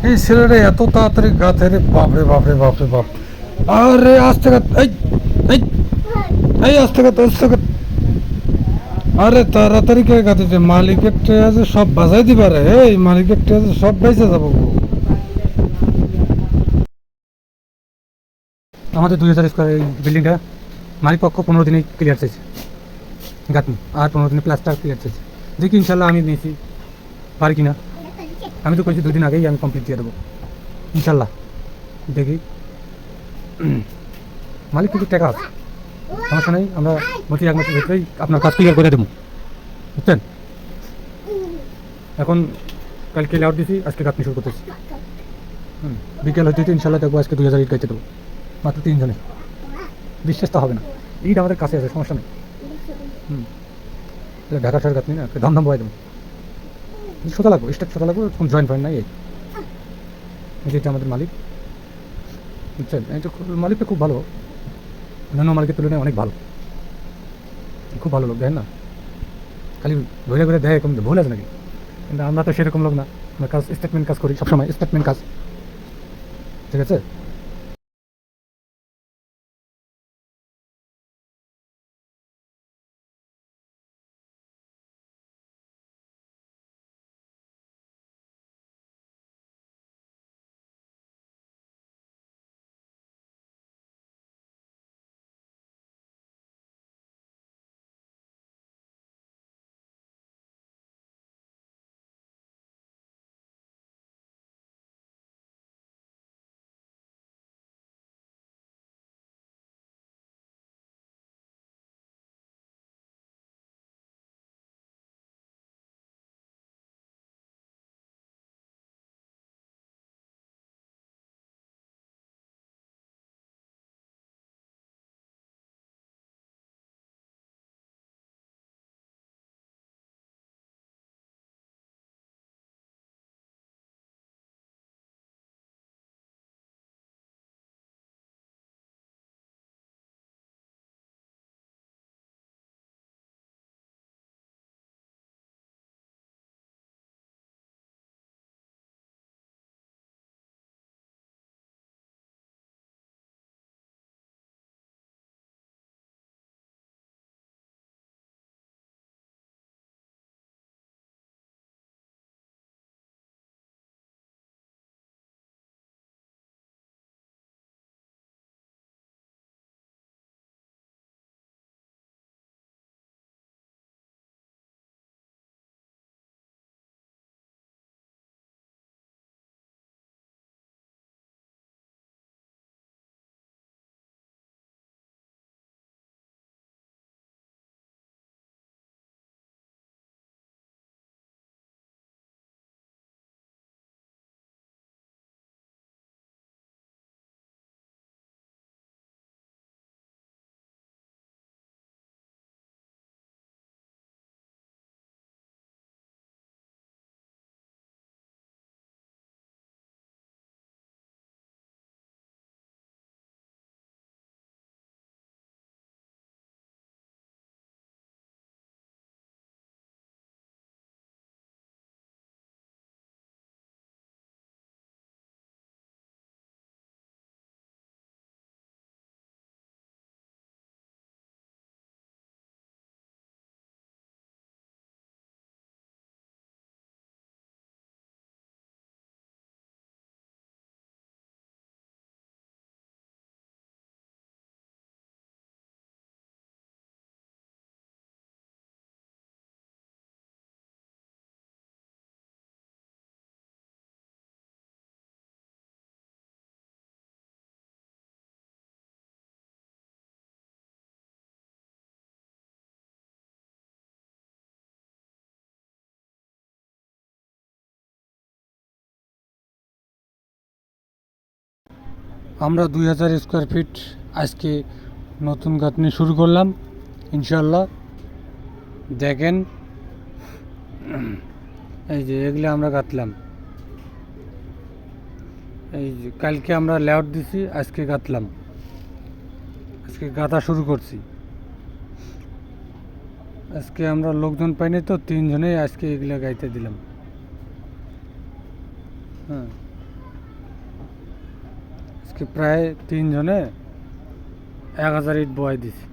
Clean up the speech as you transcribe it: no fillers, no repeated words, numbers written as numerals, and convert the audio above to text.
এই ছেলেটা এত তাড়াতাড়ি গাছে রে, বাপরে বাপরে বাপরে বাপ। আরে আস্তে গাছ, এই এই এই আস্তে গাছ আস্তে গাছ। আরে তাড়াতাড়ি কে গাছে, মালিকের ট্রে আছে সব বাজাই দিবা রে, এই মালিকের ট্রে আছে সব বেঁচে যাবো গো। আমাদের 2000 স্কোয়ার এই বিল্ডিংটা মালিক পক্ষ 15 দিনে ক্লিয়ার চাইছে, গাঁথনি আর 15 দিনে প্লাস্টার ক্লিয়ার চাইছে। দেখি ইনশাল্লাহ আমি নিয়েছি পারি কিনা। আমি তো কইছি 2 দিন আগেই আমি কমপ্লিট দিয়ে দেবো ইনশাল্লাহ। দেখি মালিক কিছু টাকা আছে, সমস্যা নেই, আমরা বলছি 1 মাসের ভিতরেই আপনার কাজ ক্লিয়ার করে দেবো, বুঝছেন। এখন কালকে লেআউট দিয়েছি, আজকে গাঁথনি শুরু করতেছি। বিকেল হইতে ইনশাল্লাহ দেখবো আজকে 2000 ইট গাইতে দেবো, মাত্র 3 জনে। বিশ্বাস তো হবে না, ইট আমাদের কাছে আছে, সমস্যা নেই। ঢাকা শহর গাঁথনি না, ধমধম বয় দেবো। সোজা লাগবো, স্টেপ সোজা লাগবো, কোনো জয়েন্ট ফয়েন্ট নাই। এই যেটা আমাদের মালিক, বুঝছেন, এই তো মালিকটা খুব ভালো, অন্যান্য মালিকের তুলনায় অনেক ভালো, খুব ভালো লোক, দেখেন না, খালি ঘুরে ঘুরে দেয় এরকম ভুল আছে নাকি। কিন্তু আমরা তো সেরকম লোক না, আমরা কাজ স্টেটমেন্ট কাজ করি সবসময়, স্টেটমেন্ট কাজ, ঠিক আছে। আমরা 2000 স্কোয়ার ফিট আজকে নতুন গাঁথনি শুরু করলাম ইনশাল্লাহ। দেখেন এই যে এগুলো আমরা গাঁথলাম, এই যে কালকে আমরা লেআউট দিছি, আজকে গাঁথলাম, আজকে গাঁথা শুরু করছি। আজকে আমরা লোকজন পাইনি তো 3 জনেই আজকে এগুলো গাইতে দিলাম। হ্যাঁ, আজকে প্রায় 3 জনে 1000 ইট বয় দিছি।